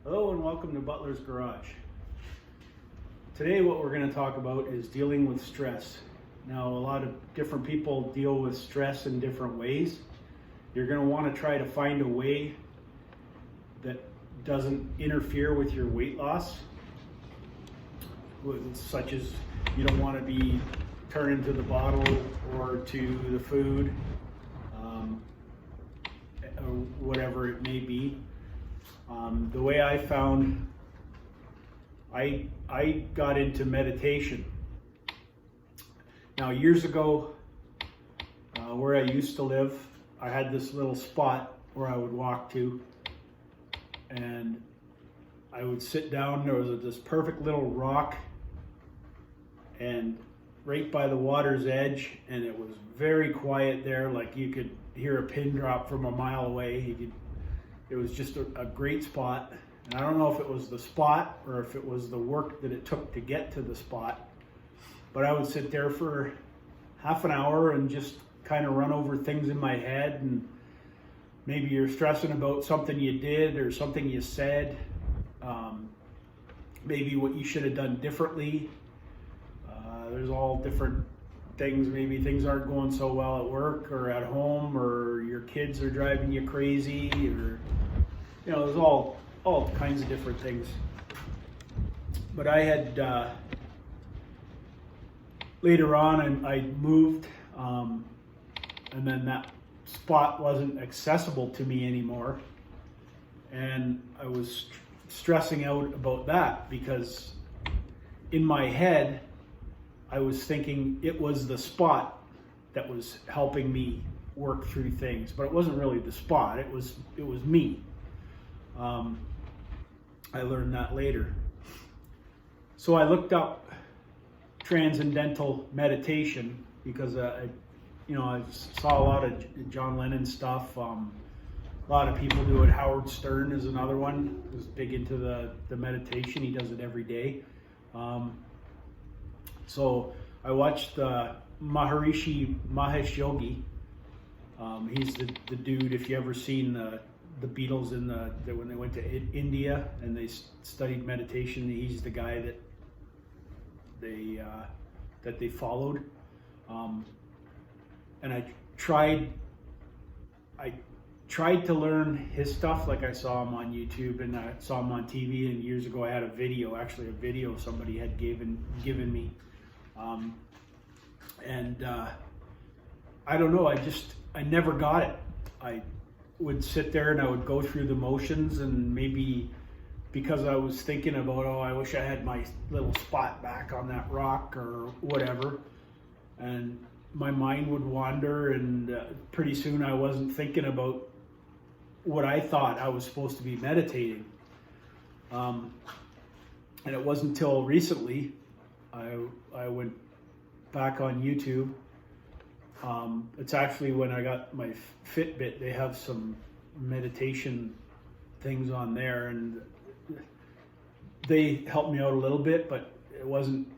Hello and welcome to Butler's Garage. Today what we're going to talk about is dealing with stress. Now, a lot of different people deal with stress in different ways. You're going to want to try to find a way that doesn't interfere with your weight loss, such as you don't want to be turning to the bottle or to the food, or whatever it may be. The way I found, I got into meditation. Now, years ago, where I used to live, I had this little spot where I would walk to, and I would sit down. There was this perfect little rock, and right by the water's edge, and it was very quiet there, like you could hear a pin drop from a mile away. It was just a great spot. And I don't know if it was the spot or if it was the work that it took to get to the spot, but I would sit there for half an hour and just kind of run over things in my head, and maybe you're stressing about something you did or something you said, maybe what you should have done differently. There's all different things. Maybe things aren't going so well at work or at home, or your kids are driving you crazy, or there's all kinds of different things. But I had later on I moved, and then that spot wasn't accessible to me anymore, and I was stressing out about that because in my head I was thinking it was the spot that was helping me work through things, but it wasn't really the spot. It was me. I learned that later. So I looked up transcendental meditation because I saw a lot of John Lennon stuff. A lot of people do it. Howard Stern is another one who's big into the meditation. He does it every day. So I watched Maharishi Mahesh Yogi. He's the dude, if you ever seen the Beatles when they went to India and they studied meditation, he's the guy that they followed. And I tried to learn his stuff. Like, I saw him on YouTube and I saw him on TV, and years ago I had a video somebody had given me. I don't know, I never got it. I would sit there and I would go through the motions, and maybe because I was thinking about, I wish I had my little spot back on that rock or whatever, and my mind would wander, and pretty soon I wasn't thinking about what I thought I was supposed to be meditating. And it wasn't until recently I went back on YouTube. It's actually when I got my Fitbit, they have some meditation things on there, and they helped me out a little bit, but it wasn't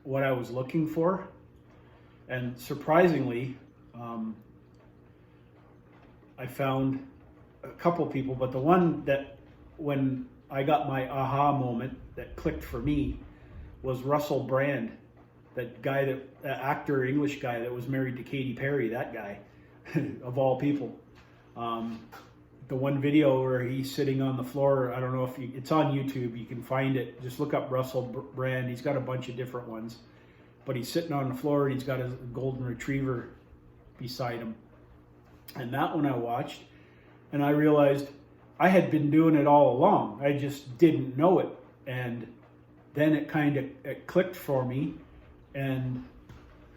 what I was looking for. And surprisingly, I found a couple people, but the one that, when I got my aha moment that clicked for me, was Russell Brand, that guy, that actor, English guy that was married to Katy Perry, that guy, of all people. The one video where he's sitting on the floor, I don't know if it's on YouTube, you can find it. Just look up Russell Brand. He's got a bunch of different ones, but he's sitting on the floor and he's got a golden retriever beside him. And that one I watched, and I realized I had been doing it all along. I just didn't know it. And then it clicked for me, and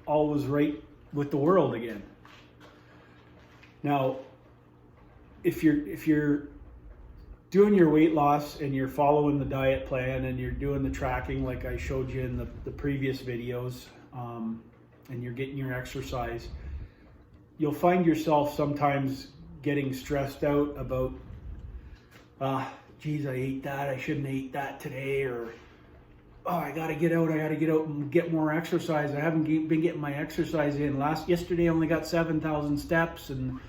all was right with the world again. Now, if you're doing your weight loss and you're following the diet plan and you're doing the tracking like I showed you in the previous videos, and you're getting your exercise, you'll find yourself sometimes getting stressed out about, geez, I ate that, I shouldn't have ate that today, or I gotta get out and get more exercise. I haven't been getting my exercise in. Yesterday I only got 7,000 steps, and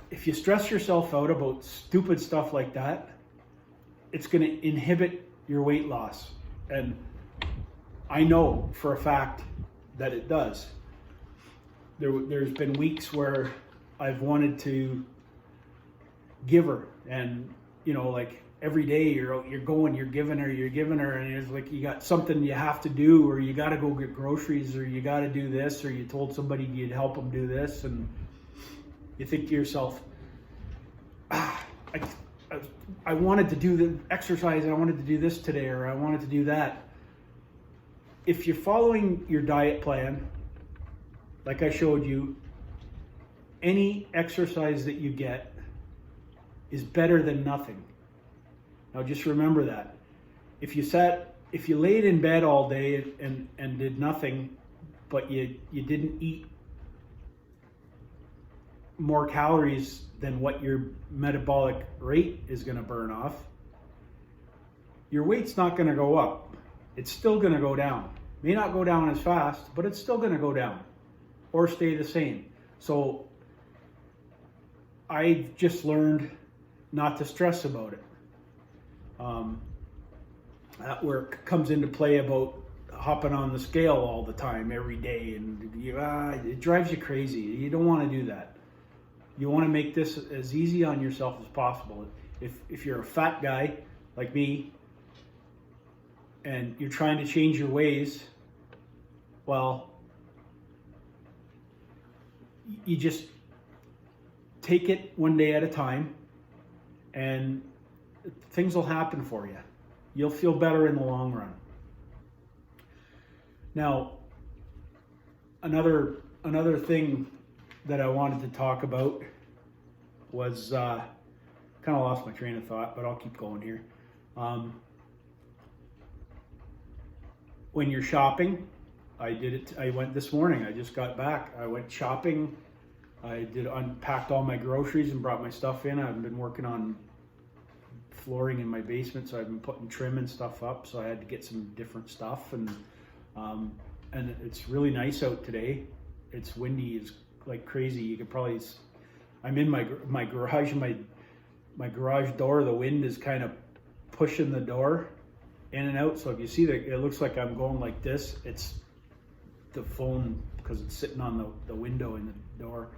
if you stress yourself out about stupid stuff like that, it's going to inhibit your weight loss. And I know for a fact that it does. There's been weeks where I've wanted to give her, and like every day you're going, you're giving her, and it's like you got something you have to do, or you got to go get groceries, or you got to do this, or you told somebody you'd help them do this, and you think to yourself, I wanted to do the exercise, and I wanted to do this today, or I wanted to do that. If you're following your diet plan, like I showed you, any exercise that you get is better than nothing. Now just remember that. If you laid in bed all day and did nothing, but you didn't eat more calories than what your metabolic rate is going to burn off, your weight's not going to go up. It's still going to go down. May not go down as fast, but it's still going to go down or stay the same. So I've just learned not to stress about it. That work comes into play about hopping on the scale all the time, every day, and it drives you crazy. You don't want to do that. You want to make this as easy on yourself as possible. If you're a fat guy like me and you're trying to change your ways, well, you just take it one day at a time, and things will happen for you. You'll feel better in the long run. Now, another thing that I wanted to talk about was, kind of lost my train of thought, but I'll keep going here. When you're shopping, I went this morning. I just got back. I went shopping. I unpacked all my groceries and brought my stuff in. I've been working on flooring in my basement, so I've been putting trim and stuff up. So I had to get some different stuff, and it's really nice out today. It's windy, it's like crazy. You could probably. I'm in my garage. My garage door. The wind is kind of pushing the door in and out. So if you see that, it looks like I'm going like this. It's the phone because it's sitting on the window in the door.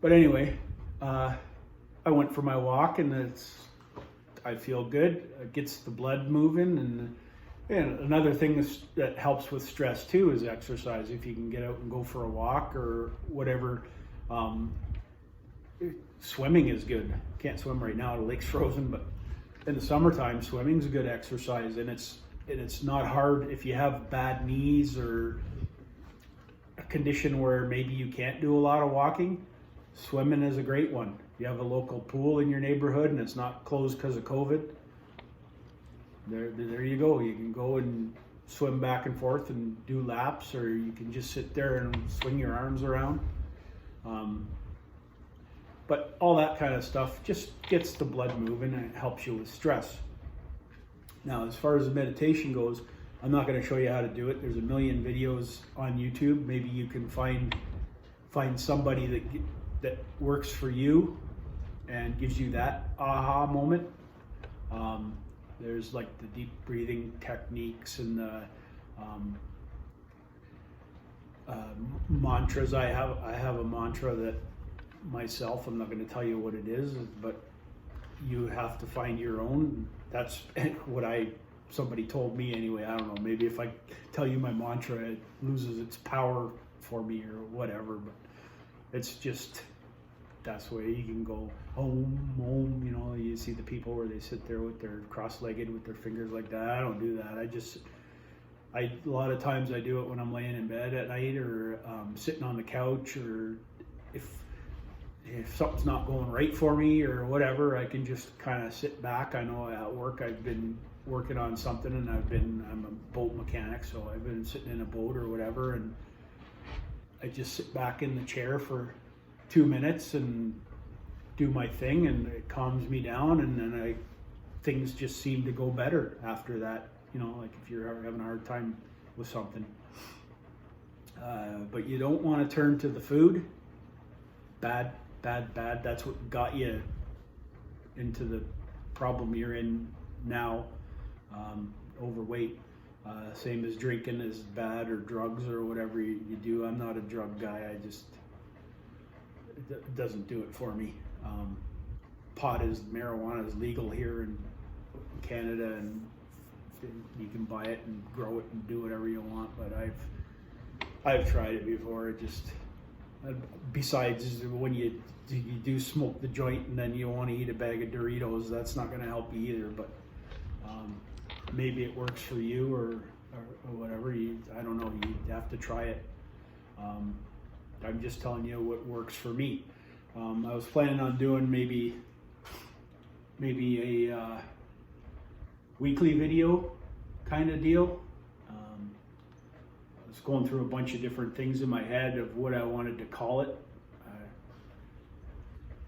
But anyway, I went for my walk, and I feel good. It gets the blood moving, and another thing that helps with stress too is exercise. If you can get out and go for a walk or whatever, swimming is good. Can't swim right now; the lake's frozen, but in the summertime, swimming's a good exercise, and it's not hard if you have bad knees or a condition where maybe you can't do a lot of walking. Swimming is a great one. You have a local pool in your neighborhood and it's not closed because of COVID. There you go. You can go and swim back and forth and do laps, or you can just sit there and swing your arms around. But all that kind of stuff just gets the blood moving and it helps you with stress. Now, as far as the meditation goes, I'm not going to show you how to do it. There's a million videos on YouTube. Maybe you can find somebody that works for you and gives you that aha moment. There's like the deep breathing techniques and the mantras. I have a mantra that myself, I'm not going to tell you what it is, but you have to find your own. That's what somebody told me anyway. I don't know, maybe if I tell you my mantra, it loses its power for me or whatever, but it's just, that's the way you can go home, you see the people where they sit there with their cross-legged with their fingers like that. I don't do that. A lot of times I do it when I'm laying in bed at night, or sitting on the couch, or if something's not going right for me or whatever, I can just kind of sit back. I know at work I've been working on something, and I'm a boat mechanic, so I've been sitting in a boat or whatever, and I just sit back in the chair for 2 minutes and do my thing, and it calms me down, and then things just seem to go better after that. Like if you're having a hard time with something. But you don't want to turn to the food. bad. That's what got you into the problem you're in now. Overweight. Same as drinking is bad, or drugs, or whatever you do. I'm not a drug guy. It doesn't do it for me. Marijuana is legal here in Canada, and you can buy it and grow it and do whatever you want. But I've tried it before. It just, besides when you do smoke the joint and then you want to eat a bag of Doritos, that's not going to help you either. But maybe it works for you, or whatever. I don't know. You have to try it. I'm just telling you what works for me. I was planning on doing maybe a weekly video kind of deal. I was going through a bunch of different things in my head of what I wanted to call it.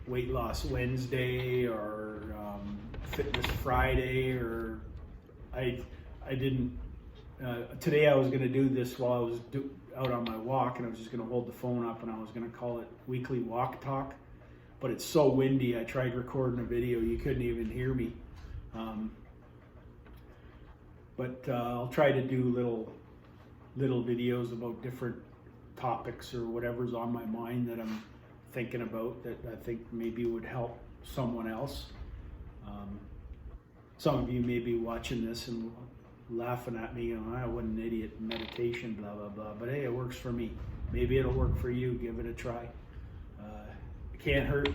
Weight Loss Wednesday, or Fitness Friday, or I didn't. Today I was going to do this while I was out on my walk, and I was just going to hold the phone up and I was going to call it Weekly Walk Talk. But it's so windy, I tried recording a video, you couldn't even hear me. But I'll try to do little videos about different topics or whatever's on my mind that I'm thinking about, that I think maybe would help someone else. Some of you may be watching this and laughing at me, what an idiot, meditation, blah, blah, blah. But hey, it works for me. Maybe it'll work for you. Give it a try. It can't hurt.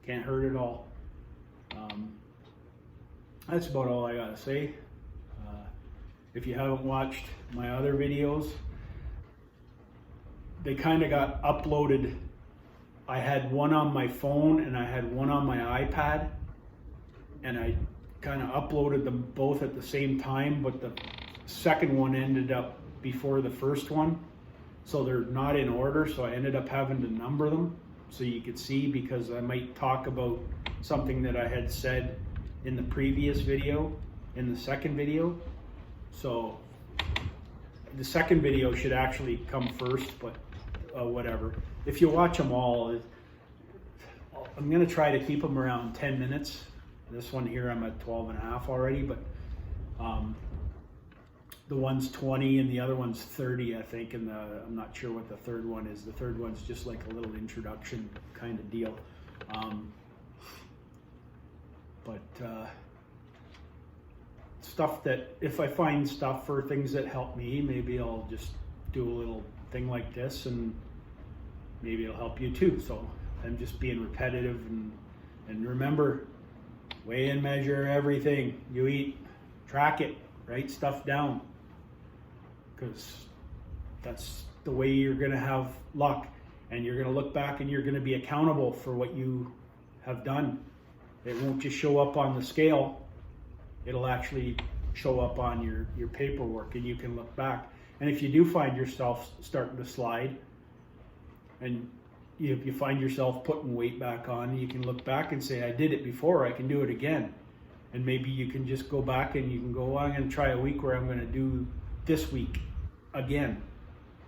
Can't hurt at all. That's about all I gotta say. If you haven't watched my other videos, they kind of got uploaded. I had one on my phone and I had one on my iPad, and I kind of uploaded them both at the same time, but the second one ended up before the first one, so they're not in order. So I ended up having to number them so you could see, because I might talk about something that I had said in the previous video, in the second video. So the second video should actually come first, but whatever. If you watch them all, I'm going to try to keep them around 10 minutes. This one here, I'm at 12 and a half already, but the one's 20 and the other one's 30, I think, and I'm not sure what the third one is. The third one's just like a little introduction kind of deal. Stuff that, if I find stuff or things that help me, maybe I'll just do a little thing like this, and maybe it'll help you too. So I'm just being repetitive, and remember, weigh and measure everything you eat, track it, write stuff down, because that's the way you're going to have luck, and you're going to look back and you're going to be accountable for what you have done. It won't just show up on the scale, it'll actually show up on your paperwork, and you can look back. And if you do find yourself starting to slide, and if you find yourself putting weight back on, you can look back and say, I did it before, I can do it again. And maybe you can just go back and you can go, well, I'm going to try a week where I'm going to do this week again.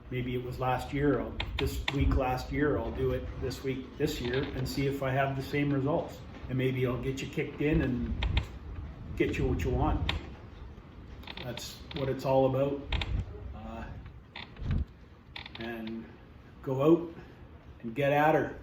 Maybe it was last year, this week last year, I'll do it this week this year, and see if I have the same results. And maybe it'll get you kicked in and get you what you want. That's what it's all about. And go out and get at her.